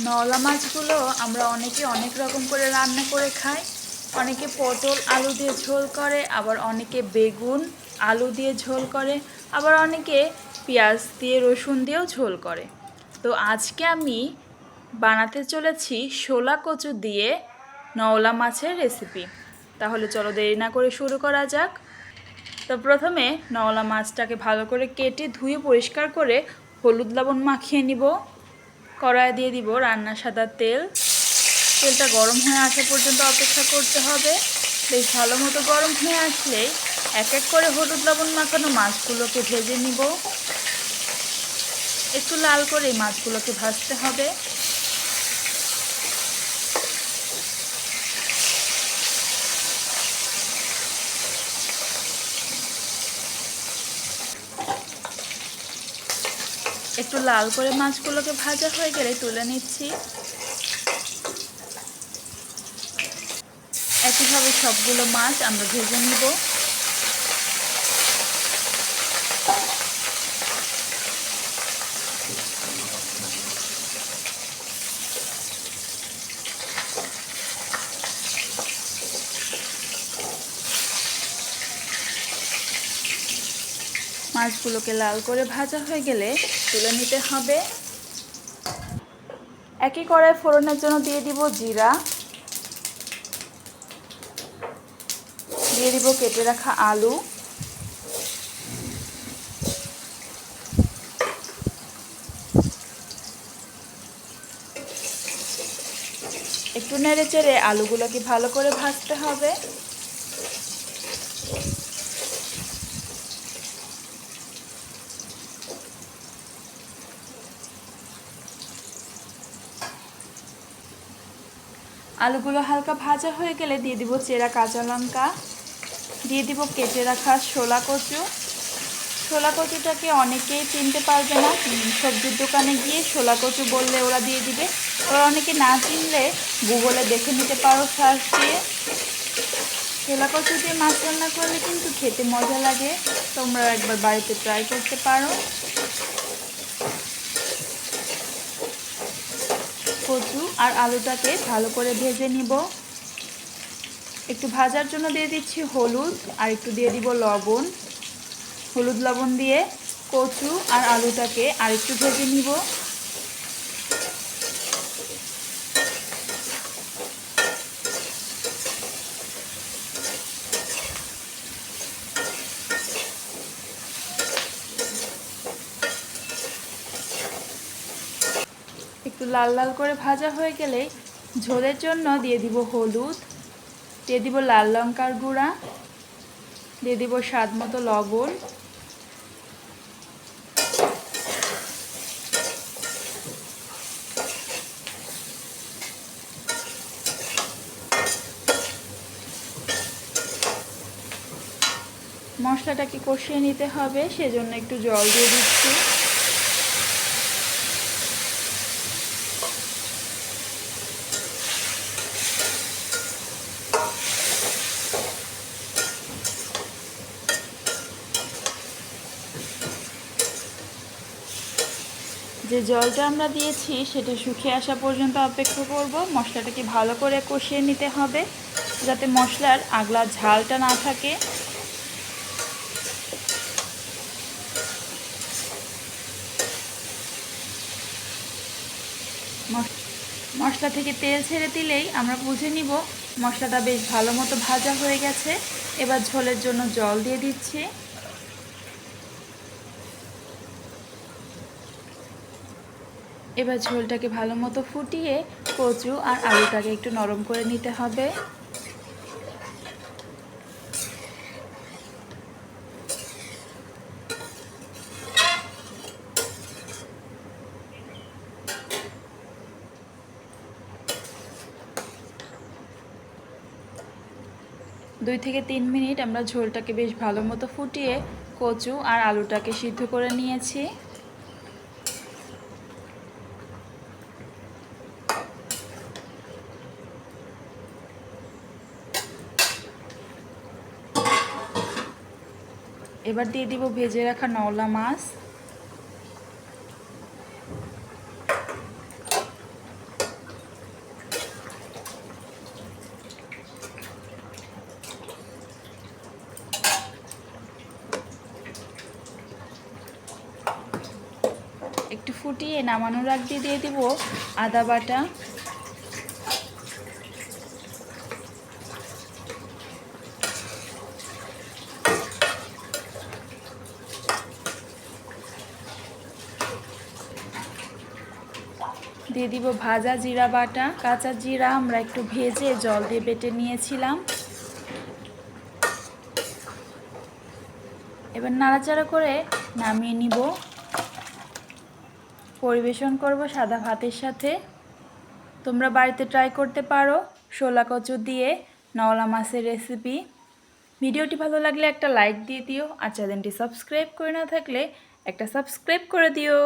নওলা মাছগুলো আমরা অনেকে অনেক রকম করে রান্না করে খাই। অনেকে পটল আলু দিয়ে ঝোল করে, আবার অনেকে বেগুন আলু দিয়ে ঝোল করে, আবার অনেকে পেঁয়াজ দিয়ে রসুন দিয়েও ঝোল করে। তো আজকে আমি বানাতে চলেছি শোলা কচু দিয়ে নওলা মাছের রেসিপি। তাহলে চলো দেরি না করে শুরু করা যাক। তো প্রথমে নওলা মাছটাকে ভালো করে কেটে ধুয়ে পরিষ্কার করে হলুদ লবণ মাখিয়ে নিব। কড়াইয়ে দিয়ে দিব রান্নার সাদা তেল। তেলটা গরম হয়ে আসা পর্যন্ত অপেক্ষা করতে হবে। বেশ ভালো মতো গরম হয়ে আসলেই এক এক করে হলুদ লবণ মাখানো মাছগুলোকে ভেজে নিব। একটু লাল করে মাছগুলোকে ভাজতে হবে। একটু লাল করে মাছগুলোকে ভাজা হয়ে গেলে তুলে নিচ্ছি। একইভাবে সবগুলো মাছ আমরা ভেজে নিব। মাছগুলোকে লাল করে ভাজা হয়ে গেলে তুলে নিতে হবে। একই কড়াই ফোড়নের জন্য দিয়ে দিব জিরা, দিয়ে দিব কেটে রাখা আলু, একটু নেড়ে চেড়ে আলুগুলোকে ভালো করে ভাজতে হবে। আলুগুলো হালকা ভাজা হয়ে গেলে দিয়ে দিব চেরা কাঁচা লঙ্কা, দিয়ে দিব কেটে রাখা শোলা কচু। শোলা কচুটাকে অনেকেই চিনতে পারবে না, সবজির দোকানে গিয়ে শোলা কচু বললে ওরা দিয়ে দিবে। ওরা অনেকে না চিনলে গুগলে দেখে নিতে পারো সার্চ দিয়ে। শোলা কচু দিয়ে মাছ রান্না করলে কিন্তু খেতে মজা লাগে, তোমরা একবার বাড়িতে ট্রাই করতে পারো। কচু আর আলুটাকে ভালো করে ভেজে নিব। একটু ভাজার জন্য দিয়ে দিচ্ছি হলুদ, আর একটু দিয়ে দিব লবণ। হলুদ লবণ দিয়ে কচু আর আলুটাকে আরেকটু ভেজে নিব। একটু লাল লাল করে ভাজা হয়ে গেলে ঝোলের জন্য দিয়ে দিব হলুদ, দিয়ে দিব লাল লঙ্কার গুঁড়া, দিয়ে দিব স্বাদ মতো লবণ। মশলাটাকে কষিয়ে নিতে হবে, সেজন্য একটু জল দিয়ে দিচ্ছি। যে জলটা আমরা দিয়েছি সেটা শুকিয়ে আসা পর্যন্ত অপেক্ষা করব। মশলাটাকে ভালো করে কষিয়ে নিতে হবে যাতে মশলার আগলা ঝালটা না থাকে। মশলা থেকে তেল ছেড়ে দিলেই আমরা বুঝে নিব মশলাটা বেশ ভালো মতো ভাজা হয়ে গেছে। এবার ঝোলের জন্য জল দিয়ে দিচ্ছি। এবার ঝোলটাকে ভালো মতো ফুটিয়ে কচু আর আলুটাকে একটু নরম করে নিতে হবে। দুই থেকে 3 মিনিট আমরা ঝোলটাকে বেশ ভালো মতো ফুটিয়ে কচু আর আলুটাকে সিদ্ধ করে নিয়েছি। এবার দিয়ে দিব ভেজে রাখা নওলা মাছ। কষিয়ে নামানোর আগ দিয়ে দিব আদা বাটা, দিয়ে দিব ভাজা জিরা বাটা। কাঁচা জিরা আমরা একটু ভেজে জল দিয়ে বেটে নিয়েছিলাম। এবার নাড়াচাড়া করে নামিয়ে নিব। পরিবেশন করব সাদা ভাতের সাথে। তোমরা বাড়িতে ট্রাই করতে পারো শোলা কচু দিয়ে নওলা মাছের রেসিপি। ভিডিওটি ভালো লাগলে একটা লাইক দিয়ে দিও, আর চ্যানেলটি সাবস্ক্রাইব করে না থাকলে একটা সাবস্ক্রাইব করে দিও।